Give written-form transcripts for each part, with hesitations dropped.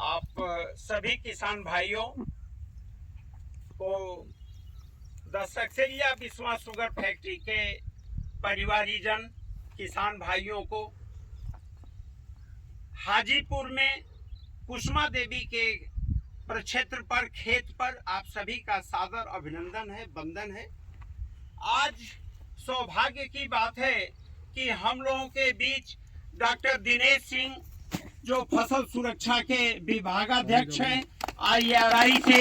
आप सभी किसान भाइयों को the Saksaria Biswa sugar factory के परिवारीजन किसान भाइयों को हाजीपुर में कुसुमा देवी के प्रक्षेत्र पर खेत पर आप सभी का सादर अभिनंदन है, वंदन है। आज सौभाग्य की बात है कि हम लोगों के बीच डॉक्टर दिनेश सिंह जो फसल सुरक्षा के विभागाध्यक्ष हैं IRI से,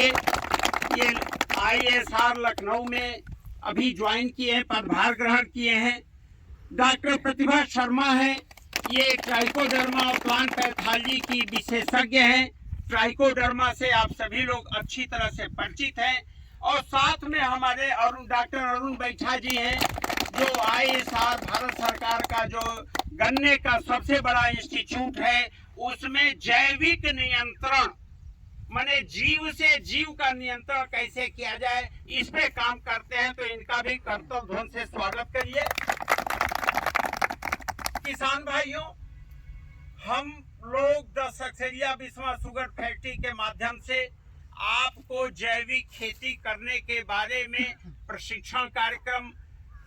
ये ISR लखनऊ में अभी ज्वाइन किए हैं, पदभार ग्रहण किए हैं। डॉक्टर प्रतिभा शर्मा है, ये ट्राइकोडर्मा और प्लांट पैथोलॉजी की विशेषज्ञ हैं। ट्राइकोडर्मा से आप सभी लोग अच्छी तरह से परिचित हैं। और साथ में हमारे डॉक्टर अरुण बैठा जी हैं, जो ISR भारत सरकार का जो गन्ने का सबसे बड़ा इंस्टीट्यूट है, उसमें जैविक नियंत्रण माने जीव से जीव का नियंत्रण कैसे किया जाए, इस पे काम करते हैं। तो इनका भी करतल ध्वनि से स्वागत करिए। किसान भाइयों, हम लोग the Saksaria Biswa sugar factory के माध्यम से आपको जैविक खेती करने के बारे में प्रशिक्षण कार्यक्रम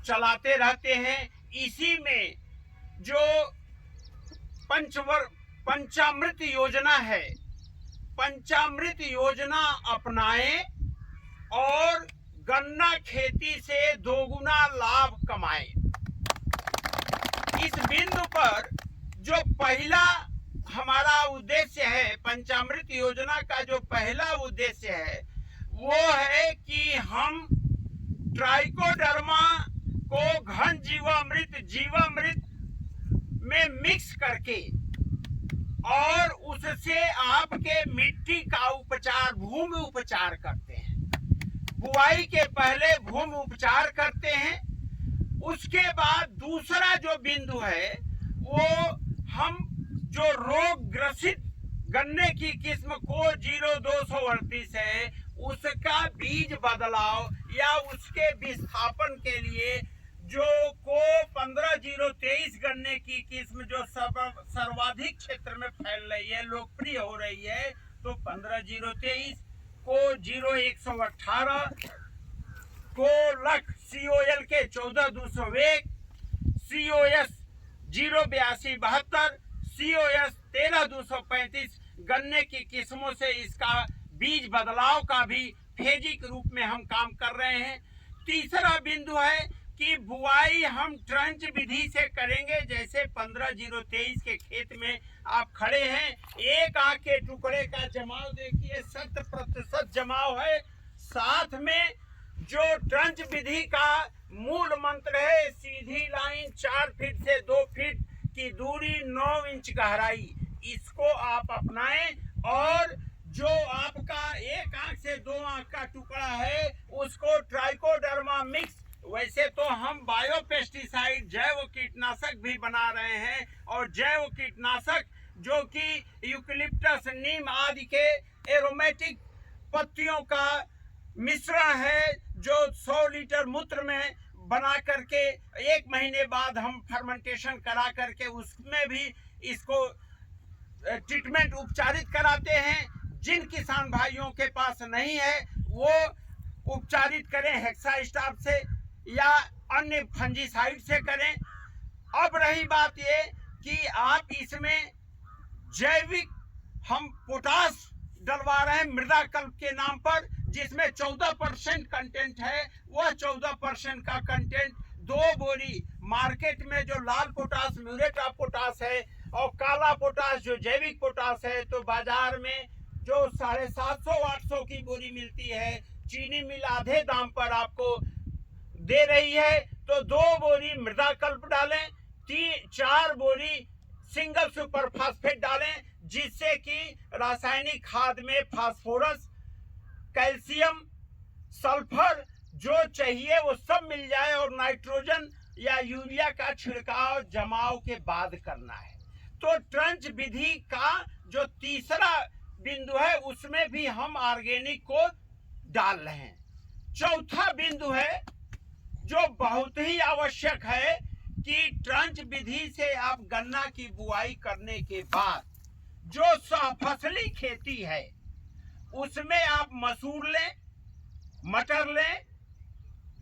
चलाते रहते हैं। इसी में जो पंचामृत योजना है, पंचामृत योजना अपनाएं और गन्ना खेती से दोगुना लाभ कमाएं। इस बिंदु पर जो पहला हमारा उद्देश्य है, पंचामृत योजना का जो पहला उद्देश्य है, वो है कि हम ट्राइकोडर्मा को घन जीवामृत में मिक्स करके और उससे आपके मिट्टी का उपचार, भूमि उपचार करते हैं। बुआई के पहले भूमि उपचार करते हैं। उसके बाद दूसरा जो बिंदु है, वो हम जो रोग ग्रसित गन्ने की किस्म को 0238 है, उसका बीज बदलाव या उसके विस्थापन के लिए जो को 15023 गन्ने की किस्म जो सर्वाधिक क्षेत्र में फैल रही है, लोकप्रिय हो रही है, तो 15023 को 0118 को लख COL के 14201, COS 08272, COS 13235 गन्ने की किस्मों से इसका बीज बदलाव का भी फेजिक रूप में हम काम कर रहे हैं। तीसरा बिंदु है कि बुआई हम ट्रंच विधि से करेंगे। जैसे 15023 के खेत में आप खड़े हैं, एक आंख के टुकड़े का जमाव देखिए 100% जमाव है। साथ में जो ट्रंच विधि का मूल मंत्र है, सीधी लाइन 4 फीट से 2 फीट की दूरी, 9 इंच गहराई, इसको आप अपनाएं। और जो आपका एक आंख से 2 आंख का टुकड़ा है, उसको ट्राइकोडर्मा मिक्स, वैसे तो हम बायो पेस्टिसाइड जैव कीटनाशक भी बना रहे हैं, और जैव कीटनाशक जो कि यूकलिप्टस, नीम आदि के एरोमेटिक पत्तियों का मिश्रण है, जो 100 लीटर मूत्र में बना करके 1 महीने बाद हम फर्मेंटेशन करा करके उसमें भी इसको ट्रीटमेंट उपचारित कराते हैं। जिन किसान भाइयों के पास नहीं है, वो उपचारित करें हेक्सास्टाप से या अन्य फंजीसाइड से करें। अब रही बात ये कि आप इसमें जैविक हम पोटाश डलवा रहे हैं मृदा कल्प के नाम पर, जिसमें 14% कंटेंट है। वह 14% का कंटेंट 2 बोरी मार्केट में जो लाल पोटाश, म्यूरेट ऑफ पोटाश है, और काला पोटाश जो जैविक पोटाश है, तो बाजार में जो 750-800 की बोरी मिलती है, चीनी मिल आधे दाम पर आपको दे रही है। तो 2 बोरी मृदा कल्प डालें, 4 बोरी सिंगल सुपर फास्फेट डालें, जिससे कि रासायनिक खाद में फास्फोरस, कैल्शियम, सल्फर जो चाहिए वो सब मिल जाए। और नाइट्रोजन या यूरिया का छिड़काव जमाव के बाद करना है। तो ट्रंच विधि का जो तीसरा बिंदु है, उसमें भी हम ऑर्गेनिक को डाल रहे हैं। चौथा बिंदु है जो बहुत ही आवश्यक है कि ट्रंच विधि से आप गन्ना की बुआई करने के बाद जो सहफसली खेती है उसमें आप मसूर लें, मटर लें,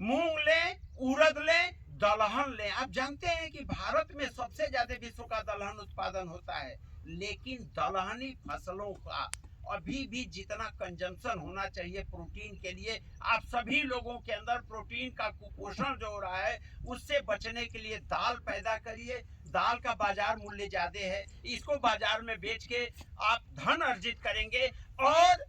मूंग लें, उड़द लें, दलहन लें। आप जानते हैं कि भारत में सबसे ज्यादा विश्व का दलहन उत्पादन होता है, लेकिन दलहनी फसलों का अभी भी जितना कंजम्पशन होना चाहिए प्रोटीन के लिए, आप सभी लोगों के अंदर प्रोटीन का कुपोषण जो हो रहा है उससे बचने के लिए दाल पैदा करिए। दाल का बाजार मूल्य ज्यादा है, इसको बाजार में बेच के आप धन अर्जित करेंगे और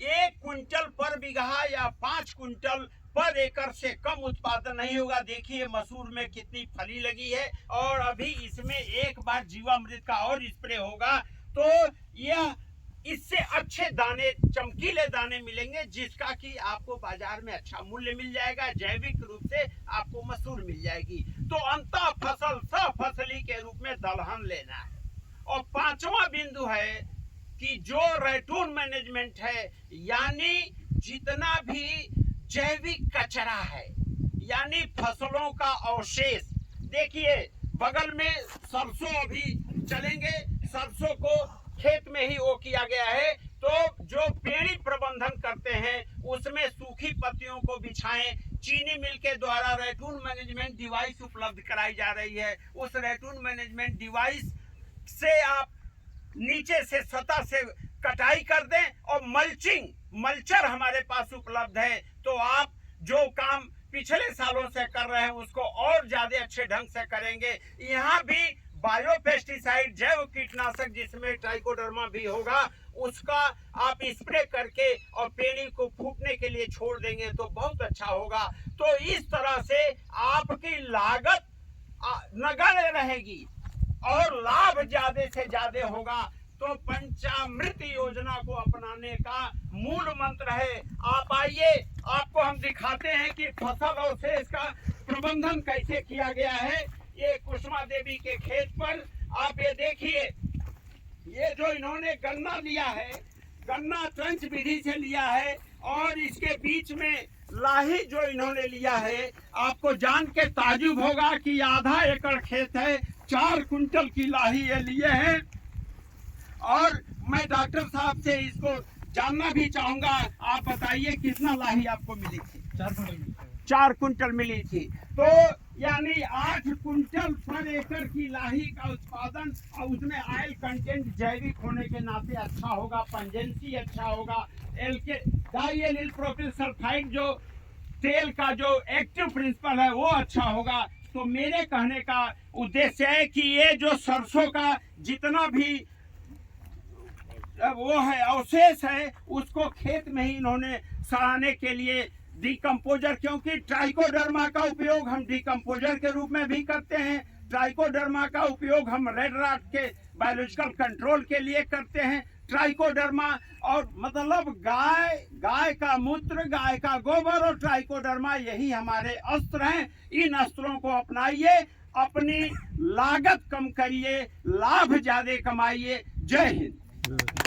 1 क्विंटल पर बीघा या 5 क्विंटल पर एकड़ से कम उत्पादन नहीं होगा। देखिए मसूर में कितनी फली लगी है और अभी इसमें एक बार जीवामृत का और स्प्रे होगा तो यह इससे अच्छे दाने, चमकीले दाने मिलेंगे, जिसका कि आपको बाजार में अच्छा मूल्य मिल जाएगा। जैविक रूप से आपको मसूर मिल जाएगी। तो अंतः फसल सहफसली के रूप में दलहन लेना है। और 5वां बिंदु है कि जो रैटून मैनेजमेंट है, यानी जितना भी जैविक कचरा है, यानी फसलों का अवशेष। देखिए बगल में सरसों अभी चलेंगे, सरसों को खेत में ही वो किया गया है, तो जो पेड़ी प्रबंधन करते हैं उसमें सूखी पत्तियों को बिछाएं। चीनी मिल के द्वारा रैटून मैनेजमेंट डिवाइस उपलब्ध कराई जा रही है। उस रैटून मैनेजमेंट डिवाइस से आप नीचे से सतह से कटाई कर दें और मल्चर हमारे पास उपलब्ध है। तो आप जो काम पिछले सालों से कर रहे हैं उसको और ज्यादा अच्छे ढंग से करेंगे। यहाँ भी बायो पेस्टिसाइड, जैव कीटनाशक जिसमें ट्राइकोडर्मा भी होगा, उसका आप स्प्रे करके और पेड़ी को फूटने के लिए छोड़ देंगे तो बहुत अच्छा होगा। तो इस तरह से आपकी लागत नगण्य रहेगी और लाभ ज्यादा से ज्यादा होगा। तो पंचामृत योजना को अपनाने का मूल मंत्र है। आप आइए, आपको हम दिखाते हैं कि फसल अवशेष का प्रबंधन कैसे किया गया है। ये कुसुमा देवी के खेत पर आप ये देखिए, ये जो इन्होंने गन्ना लिया है, गन्ना ट्रंच विधि से लिया है और इसके बीच में लाही जो इन्होंने लिया है, आपको जान के ताजुब होगा कि आधा एकड़ खेत है, 4 क्विंटल की लाही ये लिए हैं। और मैं डॉक्टर साहब से इसको जानना भी चाहूंगा, आप बताइए कितना लाही आपको मिली थी? 4 क्विंटल मिली थी। तो यानी 8 क्विंटल पर एकड़ की लाही का उत्पादन, और उसमें ऑयल कंटेंट जैविक होने के नाते अच्छा होगा, पंजेंसी अच्छा होगा, डाइएलिल प्रोपिल सल्फाइड जो तेल का जो एक्टिव प्रिंसिपल है वो अच्छा होगा। तो मेरे कहने का उद्देश्य है कि ये जो सरसों का जितना भी वो है अवशेष है, उसको खेत में ही इन्होंने सड़ाने के लिए डिकम्पोजर, क्योंकि ट्राइकोडर्मा का उपयोग हम डिकम्पोजर के रूप में भी करते हैं, ट्राइकोडर्मा का उपयोग हम रेड रॉट के बायोलॉजिकल कंट्रोल के लिए करते हैं। ट्राइकोडर्मा और मतलब गाय का मूत्र, गाय का गोबर और ट्राइकोडर्मा, यही हमारे अस्त्र हैं। इन अस्त्रों को अपनाइए, अपनी लागत कम करिए, लाभ ज्यादा कमाइए। जय हिंद।